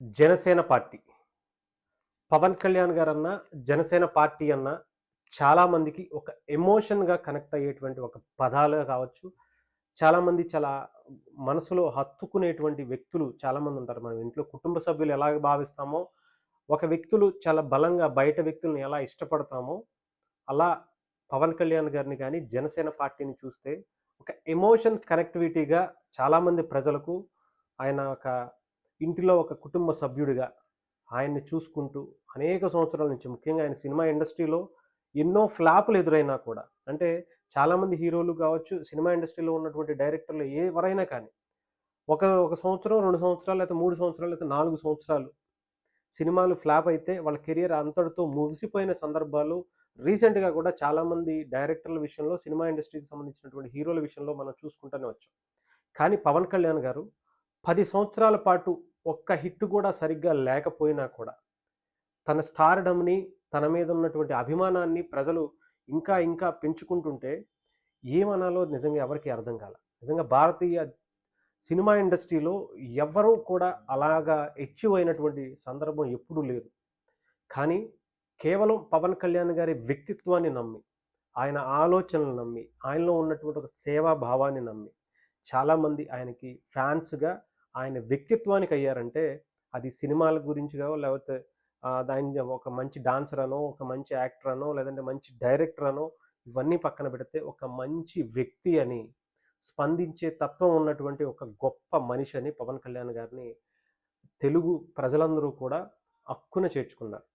Janasena party. Pawan Kalyan గారన్నా, Janasena party అన్నా చాలామందికి ఒక ఎమోషన్‌గా కనెక్ట్ అయ్యేటువంటి ఒక పదాలు కావచ్చు. చాలామంది చాలా మనసులో హత్తుకునేటువంటి వ్యక్తులు చాలామందుంటారు. మనం ఇంట్లో కుటుంబ సభ్యులు ఎలాగ భావిస్తామో, ఒక వ్యక్తులు చాలా బలంగా బయట వ్యక్తుల్ని ఎలా ఇష్టపడతామో, అలా పవన్ కళ్యాణ్ గారిని గాని, జనసేన పార్టీని చూస్తే ఒక ఎమోషన్ కనెక్టివిటీగా చాలామంది ప్రజలకు ఆయన ఒక ఇంటిలో ఒక కుటుంబ సభ్యుడిగా ఆయన్ని చూసుకుంటూ అనేక సంవత్సరాల నుంచి ముఖ్యంగా ఆయన సినిమా ఇండస్ట్రీలో ఎన్నో ఫ్లాపులు ఎదురైనా కూడా అంటే చాలామంది హీరోలు కావచ్చు, సినిమా ఇండస్ట్రీలో ఉన్నటువంటి డైరెక్టర్లు ఎవరైనా కానీ ఒక ఒక సంవత్సరం, 2 సంవత్సరాలు లేకపోతే 3 సంవత్సరాలు లేకపోతే 4 సంవత్సరాలు సినిమాలు ఫ్లాప్ అయితే వాళ్ళ కెరియర్ అంతటితో ముగిసిపోయిన సందర్భాలు రీసెంట్‌గా కూడా చాలామంది డైరెక్టర్ల విషయంలో, సినిమా ఇండస్ట్రీకి సంబంధించినటువంటి హీరోల విషయంలో మనం చూసుకుంటూనే వచ్చాం. కానీ పవన్ కళ్యాణ్ గారు 10 సంవత్సరాల పాటు ఒక్క హిట్ కూడా సరిగ్గా లేకపోయినా కూడా తన స్టార్‌డమ్‌ని, తన మీద ఉన్నటువంటి అభిమానాన్ని ప్రజలు ఇంకా ఇంకా పెంచుకుంటుంటే ఏమనాలో నిజంగా ఎవరికీ అర్థం కాల. నిజంగా భారతీయ సినిమా ఇండస్ట్రీలో ఎవ్వరూ కూడా అలాగా అచీవ్ అయినటువంటి సందర్భం ఎప్పుడూ లేదు. కానీ కేవలం పవన్ కళ్యాణ్ గారి వ్యక్తిత్వాన్ని నమ్మి, ఆయన ఆలోచనలు నమ్మి, ఆయనలో ఉన్నటువంటి ఒక సేవా భావాన్ని నమ్మి, చాలామంది ఆయనకి ఫ్యాన్స్‌గా ఆయన వ్యక్తిత్వానికి అయ్యారంటే, అది సినిమాల గురించిగా లేకపోతే ఆయన ఒక మంచి డాన్సర్ అనో, ఒక మంచి యాక్టర్ అనో, లేదంటే మంచి డైరెక్టర్ అనో, ఇవన్నీ పక్కన పెడితే ఒక మంచి వ్యక్తి అని, స్పందించే తత్వం ఉన్నటువంటి ఒక గొప్ప మనిషి అని పవన్ కళ్యాణ్ గారిని తెలుగు ప్రజలందరూ కూడా అక్కున చేర్చుకున్నారు.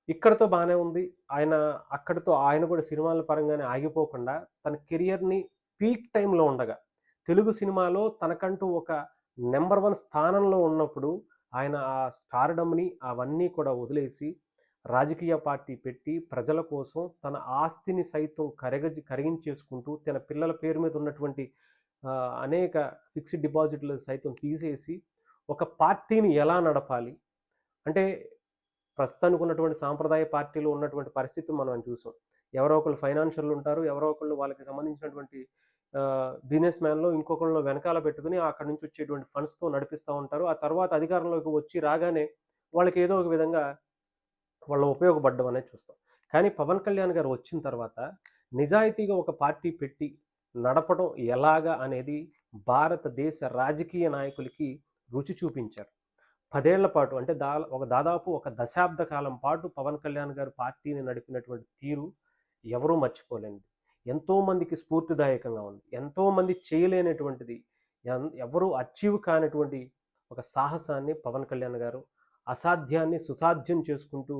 ఇక్కడితో బానే ఉంది. ఆయన అక్కడితో ఆయన కూడా సినిమాల పరంగానే ఆగిపోకుండా తన కెరియర్‌ని పీక్ టైమ్‌లో ఉండగా, తెలుగు సినిమాలో తనకంటూ ఒక నంబర్ 1 స్థానంలో ఉన్నప్పుడు ఆయన ఆ స్టార్‌డమ్‌ని అవన్నీ కూడా వదిలేసి రాజకీయ పార్టీ పెట్టి ప్రజల కోసం తన ఆస్తిని సైతం కరిగించేసుకుంటూ తన పిల్లల పేరు మీద ఉన్నటువంటి అనేక ఫిక్స్డ్ డిపాజిట్‌లు సైతం తీసేసి ఒక పార్టీని ఎలా నడపాలి? అంటే ప్రస్తుతానికి ఉన్నటువంటి సాంప్రదాయ పార్టీలు ఉన్నటువంటి పరిస్థితి మనం చూసాం. ఎవరో ఒకళ్ళు ఫైనాన్షియర్‌లు ఉంటారు. ఎవరో ఒకళ్ళు వాళ్ళకి సంబంధించినటువంటి బిజినెస్ మ్యాన్‌లో ఇంకొకళ్ళని వెనకాల పెట్టుకొని అక్కడి నుంచి వచ్చేటువంటి ఫండ్స్‌తో నడిపిస్తా ఉంటారు. ఆ తర్వాత అధికారంలోకి వచ్చి రాగానే వాళ్ళకి ఏదో ఒక విధంగా వాళ్ళు ఉపయోగపడడం అనేది చూస్తాం. కానీ పవన్ కళ్యాణ్ గారు వచ్చిన తర్వాత నిజాయితీగా ఒక పార్టీ పెట్టి నడపడం ఎలాగా అనేది భారతదేశ రాజకీయ నాయకులకి రుచి చూపించారు. 10 ఏళ్ల పాటు అంటే దాదాపు ఒక దశాబ్ద కాలం పాటు పవన్ కళ్యాణ్ గారు పార్టీని నడిపినటువంటి తీరు ఎవరూ మర్చిపోలేనిది. ఎంతోమందికి స్ఫూర్తిదాయకంగా ఉంది. ఎంతోమంది చేయలేనటువంటిది, ఎవరు అచీవ్ కానటువంటి ఒక సాహసాన్ని పవన్ కళ్యాణ్ గారు అసాధ్యాన్ని సుసాధ్యం చేసుకుంటూ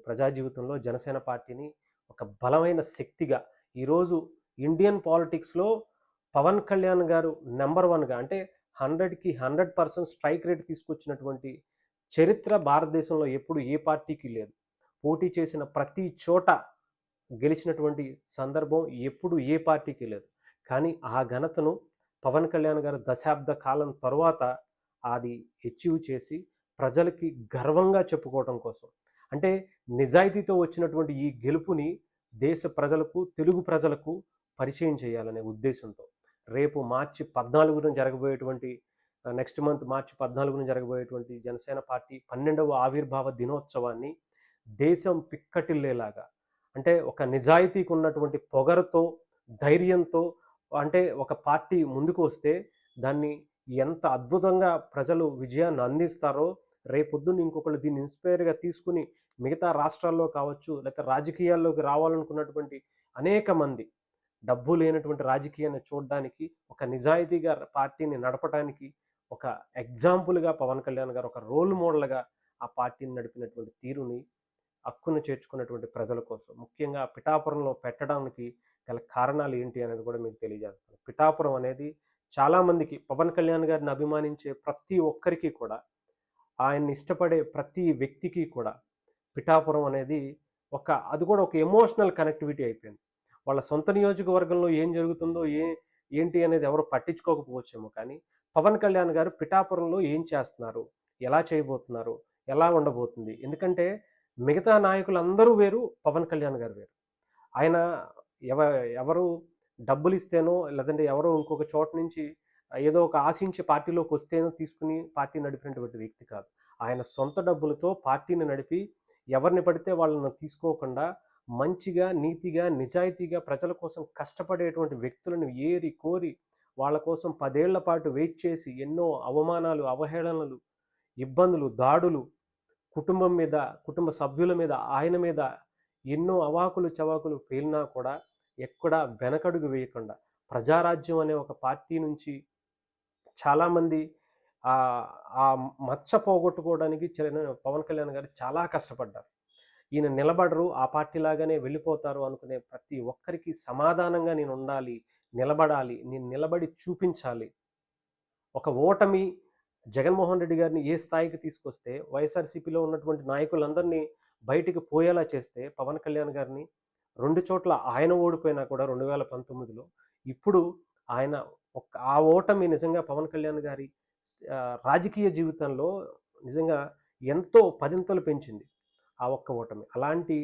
ప్రజా జీవితంలో జనసేన పార్టీని ఒక బలమైన శక్తిగా ఈరోజు ఇండియన్ పాలిటిక్స్‌లో పవన్ కళ్యాణ్ గారు నంబర్ 1గా అంటే 100కి 100% స్ట్రైక్ రేట్ తీసుకొచ్చినటువంటి చరిత్ర భారతదేశంలో ఎప్పుడు ఏ పార్టీకి లేదు. పోటీ చేసిన ప్రతి చోట గెలిచినటువంటి సందర్భం ఎప్పుడు ఏ పార్టీకి లేదు. కానీ ఆ ఘనతను పవన్ కళ్యాణ్ గారు దశాబ్ద కాలం తరువాత అది అచీవ్ చేసి ప్రజలకి గర్వంగా చెప్పుకోవటం కోసం. అంటే నిజాయితీతో వచ్చినటువంటి ఈ గెలుపుని దేశ ప్రజలకు, తెలుగు ప్రజలకు పరిచయం చేయాలనే ఉద్దేశంతో రేపు మార్చి 14న జరగబోయేటువంటి నెక్స్ట్ మంత్ మార్చి 14న జరగబోయేటువంటి జనసేన పార్టీ 12వ ఆవిర్భావ దినోత్సవాన్ని దేశం పిక్కటిల్లేలాగా అంటే ఒక నిజాయితీకి ఉన్నటువంటి పొగరుతో, ధైర్యంతో అంటే ఒక పార్టీ ముందుకు వస్తే దాన్ని ఎంత అద్భుతంగా ప్రజలు విజయాన్ని అందిస్తారో రేపొద్దున్న ఇంకొకళ్ళు దీన్ని ఇన్‌స్పైర్‌గా తీసుకొని మిగతా రాష్ట్రాల్లో కావచ్చు, లేకపోతే రాజకీయాల్లోకి రావాలనుకున్నటువంటి అనేక మంది డబ్బు లేనటువంటి రాజకీయాన్ని చూడ్డానికి, ఒక నిజాయితీగా పార్టీని నడపటానికి ఒక ఎగ్జాంపుల్‌గా పవన్ కళ్యాణ్ గారు ఒక రోల్ మోడల్‌గా ఆ పార్టీని నడిపినటువంటి తీరుని హక్కును చేర్చుకున్నటువంటి ప్రజల కోసం, ముఖ్యంగా పిఠాపురంలో పెట్టడానికి గల కారణాలు ఏంటి అనేది కూడా మీకు తెలియజేస్తాను. పిఠాపురం అనేది చాలామందికి పవన్ కళ్యాణ్ గారిని అభిమానించే ప్రతి ఒక్కరికి కూడా, ఆయన్ని ఇష్టపడే ప్రతి వ్యక్తికి కూడా పిఠాపురం అనేది అది కూడా ఒక ఎమోషనల్ కనెక్టివిటీ అయిపోయింది. వాళ్ళ సొంత నియోజకవర్గంలో ఏం జరుగుతుందో, ఏంటి అనేది ఎవరు పట్టించుకోకపోవచ్చేమో కానీ, పవన్ కళ్యాణ్ గారు పిఠాపురంలో ఏం చేస్తున్నారు? ఎలా చేయబోతున్నారు? ఎలా ఉండబోతుంది? ఎందుకంటే మిగతా నాయకులందరూ వేరు, పవన్ కళ్యాణ్ గారు వేరు. ఆయన ఎవ ఎవరు డబ్బులిస్తేనో లేదంటే ఎవరో ఇంకొక చోట నుంచి ఏదో ఒక ఆశించి పార్టీలోకి వస్తేనో తీసుకుని పార్టీ నడిపినటువంటి వ్యక్తి కాదు. ఆయన సొంత డబ్బులతో పార్టీని నడిపి ఎవరిని పడితే వాళ్ళని తీసుకోకుండా మంచిగా, నీతిగా, నిజాయితీగా ప్రజల కోసం కష్టపడేటువంటి వ్యక్తులను ఏరి కోరి వాళ్ళ కోసం 10 ఏళ్ల పాటు వెయిట్ చేసి ఎన్నో అవమానాలు, అవహేళనలు, ఇబ్బందులు, దాడులు కుటుంబం మీద, కుటుంబ సభ్యుల మీద, ఆయన మీద ఎన్నో అవాకులు, చవాకులు పేలినా కూడా ఎక్కడా వెనకడుగు వేయకుండా ప్రజారాజ్యం అనే ఒక పార్టీ నుంచి చాలామంది ఆహ్, ఆ మచ్చ పోగొట్టుకోవడానికి పవన్ కళ్యాణ్ గారు చాలా కష్టపడ్డారు. ఈయన నిలబడరు, ఆ పార్టీ లాగానే వెళ్ళిపోతారు అనుకునే ప్రతి ఒక్కరికి సమాధానంగా నేనుండాలి, నిలబడాలి, నేను నిలబడి చూపించాలి. ఒక ఓటమి జగన్మోహన్ రెడ్డి గారిని ఏ స్థాయికి తీసుకొస్తే, వైఎస్ఆర్‌సీపీలో ఉన్నటువంటి నాయకులందరినీ బయటికి పోయేలా చేస్తే, పవన్ కళ్యాణ్ గారిని 2 చోట్ల ఆయన ఓడిపోయినా కూడా 2019లో, ఇప్పుడు ఆయన ఆ ఓటమి నిజంగా పవన్ కళ్యాణ్ గారి రాజకీయ జీవితంలో నిజంగా ఎంతో పదింతలు పెంచింది. ఆ ఒక్క ఓటమి. అలాంటి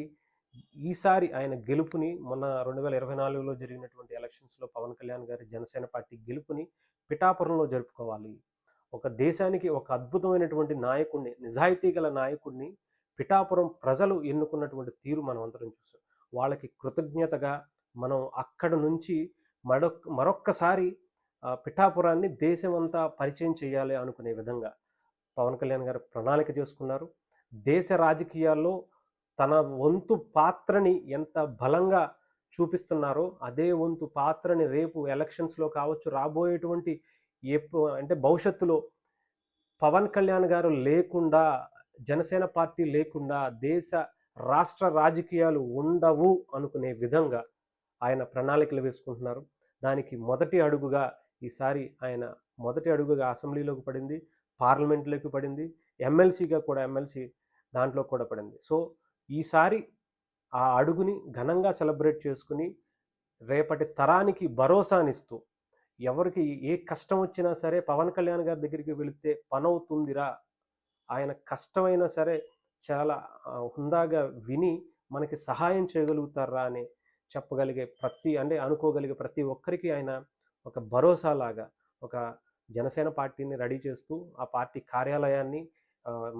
ఈసారి ఆయన గెలుపుని మొన్న 2024లో జరిగినటువంటి ఎలక్షన్స్‌లో పవన్ కళ్యాణ్ గారి జనసేన పార్టీ గెలుపుని పిఠాపురంలో జరుపుకోవాలి. ఒక దేశానికి ఒక అద్భుతమైనటువంటి నాయకుడిని, నిజాయితీ గల నాయకుడిని పిఠాపురం ప్రజలు ఎన్నుకున్నటువంటి తీరు మనమందరం చూసాం. వాళ్ళకి కృతజ్ఞతగా మనం అక్కడి నుంచి మరొక్కసారి పిఠాపురాన్ని దేశమంతా పరిచయం చేయాలి అనుకునే విధంగా పవన్ కళ్యాణ్ గారు ప్రణాళిక చేసుకున్నారు. దేశ రాజకీయాల్లో తన వంతు పాత్రని ఎంత బలంగా చూపిస్తున్నారో, అదే వంతు పాత్రని రేపు ఎలక్షన్స్‌లో కావచ్చు, రాబోయేటువంటి అంటే భవిష్యత్తులో పవన్ కళ్యాణ్ గారు లేకుండా, జనసేన పార్టీ లేకుండా దేశ, రాష్ట్ర రాజకీయాలు ఉండవు అనుకునే విధంగా ఆయన ప్రణాళికలు వేసుకుంటున్నారు. దానికి మొదటి అడుగుగా ఈసారి ఆయన మొదటి అడుగుగా అసెంబ్లీలోకి పడింది, పార్లమెంట్‌లోకి పడింది, ఎమ్మెల్సీ దాంట్లో కూడా పడింది. సో, ఈసారి ఆ అడుగుని ఘనంగా సెలబ్రేట్ చేసుకొని, రేపటి తరానికి భరోసానిస్తూ, ఎవరికి ఏ కష్టం వచ్చినా సరే పవన్ కళ్యాణ్ గారి దగ్గరికి వెళితే పనవుతుందిరా, ఆయన కష్టమైనా సరే చాలా హుందాగా విని మనకి సహాయం చేయగలుగుతారా అని చెప్పగలిగే అంటే అనుకోగలిగే ప్రతి ఒక్కరికి ఆయన ఒక భరోసాలాగా, ఒక జనసేన పార్టీని రెడీ చేస్తూ, ఆ పార్టీ కార్యాలయాన్ని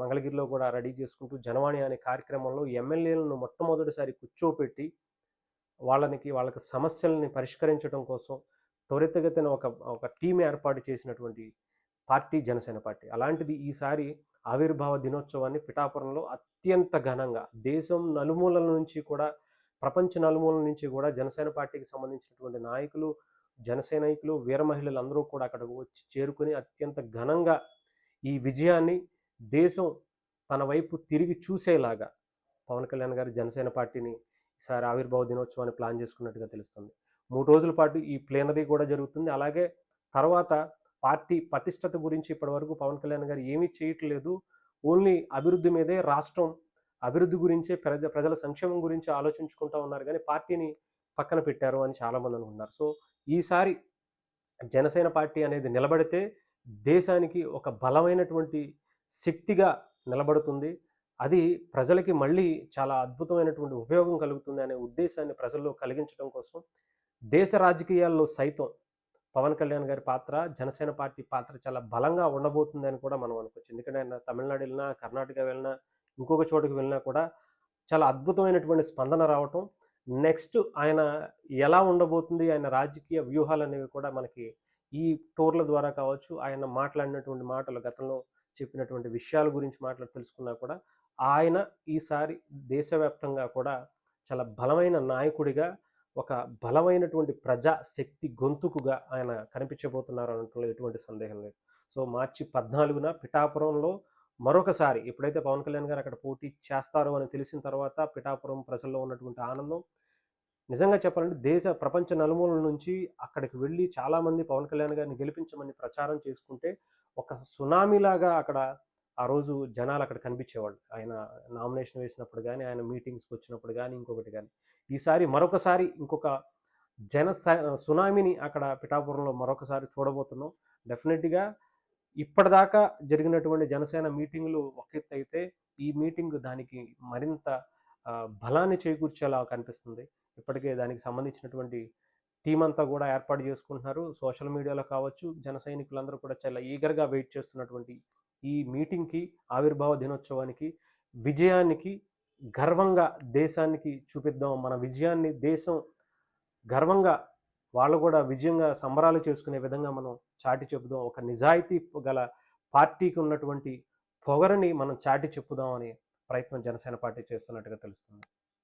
మంగళగిరిలో కూడా రెడీ చేసుకుంటూ, జనవాణి అనే కార్యక్రమంలో ఎమ్మెల్యేలను మొట్టమొదటిసారి కూర్చోపెట్టి వాళ్ళకి సమస్యల్ని పరిష్కరించడం కోసం త్వరితగతిన ఒక టీమ్ ఏర్పాటు చేసినటువంటి పార్టీ జనసేన పార్టీ. అలాంటిది ఈసారి ఆవిర్భావ దినోత్సవాన్ని పిఠాపురంలో అత్యంత ఘనంగా దేశం నలుమూలల నుంచి కూడా, ప్రపంచ నలుమూలల నుంచి కూడా జనసేన పార్టీకి సంబంధించినటువంటి నాయకులు, జన సైనికులు, వీర మహిళలందరూ కూడా అక్కడికి వచ్చి చేరుకొని అత్యంత ఘనంగా ఈ విజయాన్ని దేశం తన వైపు తిరిగి చూసేలాగా పవన్ కళ్యాణ్ గారు జనసేన పార్టీని ఈసారి ఆవిర్భావ దినోత్సవాన్ని ప్లాన్ చేసుకున్నట్టుగా తెలుస్తుంది. 3 రోజుల పాటు ఈ ప్లీనరీ కూడా జరుగుతుంది. అలాగే తర్వాత పార్టీ పటిష్టత గురించి ఇప్పటివరకు పవన్ కళ్యాణ్ గారు ఏమీ చేయట్లేదు. ఓన్లీ అభివృద్ధి మీదే, రాష్ట్రం అభివృద్ధి గురించే, ప్రజల సంక్షేమం గురించి ఆలోచించుకుంటా ఉన్నారు గానీ పార్టీని పక్కన పెట్టారు అని చాలామంది అనుకుంటున్నారు. సో, ఈసారి జనసేన పార్టీ అనేది నిలబడితే దేశానికి ఒక బలమైనటువంటి శక్తిగా నిలబడుతుంది. అది ప్రజలకి మళ్ళీ చాలా అద్భుతమైనటువంటి ఉపయోగం కలుగుతుంది అనే ఉద్దేశాన్ని ప్రజల్లో కలిగించడం కోసం దేశ రాజకీయాల్లో సైతం పవన్ కళ్యాణ్ గారి పాత్ర, జనసేన పార్టీ పాత్ర చాలా బలంగా ఉండబోతుందని కూడా మనం అనుకోవచ్చు. ఎందుకంటే ఆయన తమిళనాడు వెళ్ళినా, కర్ణాటక వెళ్ళినా, ఇంకొక చోటుకి వెళ్ళినా కూడా చాలా అద్భుతమైనటువంటి స్పందన రావటం. నెక్స్ట్ ఆయన ఎలా ఉండబోతుంది, ఆయన రాజకీయ వ్యూహాలనేవి కూడా మనకి ఈ టూర్ల ద్వారా కావచ్చు, ఆయన మాట్లాడినటువంటి మాటలు, గతంలో చెప్పినటువంటి విషయాల గురించి తెలుసుకున్నా కూడా, ఆయన ఈసారి దేశవ్యాప్తంగా కూడా చాలా బలమైన నాయకుడిగా, ఒక బలమైనటువంటి ప్రజా శక్తి గొంతుకుగా ఆయన కనిపించబోతున్నారు అనటంలో ఎటువంటి సందేహం లేదు. సో, మార్చి 14న పిఠాపురంలో మరొకసారి ఎప్పుడైతే పవన్ కళ్యాణ్ గారు అక్కడ పోటీ చేస్తారో అని తెలిసిన తర్వాత పిఠాపురం ప్రజల్లో ఉన్నటువంటి ఆనందం నిజంగా చెప్పాలంటే ప్రపంచ నలుమూలల నుంచి అక్కడికి వెళ్ళి చాలామంది పవన్ కళ్యాణ్ గారిని గెలిపించమని ప్రచారం చేసుకుంటే, ఒక సునామీలాగా అక్కడ ఆ రోజు జనాలు అక్కడ కనిపించేవాళ్ళు. ఆయన నామినేషన్ వేసినప్పుడు గానీ, ఆయన మీటింగ్స్‌కి వచ్చినప్పుడు గానీ, ఇంకొకటి గానీ. ఈసారి మరొకసారి ఇంకొక సునామీని అక్కడ పిఠాపురంలో మరొకసారి చూడబోతున్నాం. డెఫినెట్‌గా ఇప్పటిదాకా జరిగినటువంటి జనసేన మీటింగులు ఒక ఎత్తైతే, ఈ మీటింగ్ దానికి మరింత బలాన్ని చేకూర్చేలా కనిపిస్తుంది. ఇప్పటికే దానికి సంబంధించినటువంటి టీం అంతా కూడా ఏర్పాటు చేసుకుంటున్నారు. సోషల్ మీడియాలో కావచ్చు, జన సైనికులందరూ కూడా చాలా ఈగర్‌గా వెయిట్ చేస్తున్నటువంటి ఈ మీటింగ్‌కి, ఆవిర్భావ దినోత్సవానికి, విజయానికి గర్వంగా దేశానికి చూపిద్దాం. మన విజయాన్ని దేశం గర్వంగా వాళ్ళు గూడా విజయంగా సంబరాలు చేసుకునే విధంగా మనం చాటి చెప్పుదాం. ఒక నిజాయితీ గల పార్టీకి ఉన్నటువంటి పొగరుని మనం చాటి చెప్పుదాం అనే ప్రయత్నం జనసేన పార్టీ చేస్తున్నట్టుగా తెలుస్తుంది.